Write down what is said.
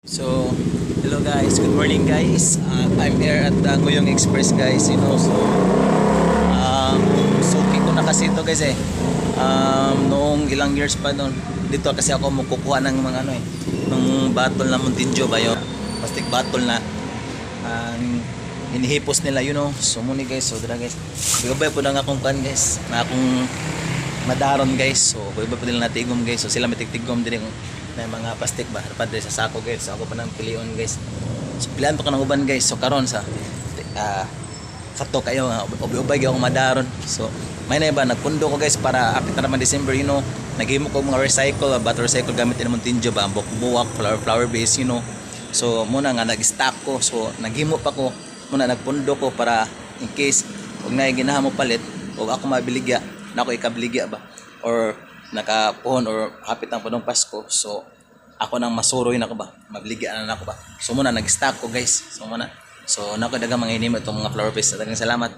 So, hello guys, good morning guys. I'm here at Nguyong Express guys, suki ko na kasi ito guys noong ilang years pa noon. Dito kasi ako mukukuha ng mga ng battle na Montinjo ba yun? Plastic battle na hinihipos nila, So, muni guys, so dira guys. Bigabay po na nga akong kan guys, na akong madaron guys. So, bigabay po nila natigom guys. So, sila may tigtigom din na mga plastic ba padre sa sako guys. So ako pa nang pilion guys, so pilihan pa ka ng uban guys. So karon sa kato kayo ubay ako madaron. So may na ba nagpundo ko guys para apit na naman December, naghimo ko mga recycle battery recycle gamit ni Montinjo ba buwak flower base, so muna nga nag-stock ko. So naghimo pa ko muna, nagpundo ko para in case ug na ginahamo palit o ako mabiligya na ako ikabaligya ba or nakapuhon or hapit ang punong Pasko. So ako nang masuroy na ko ba, mabligyan na ako ba. So muna nag-stock ko guys. So nako dagang mga hinimo itong mga flower base. Dagang salamat.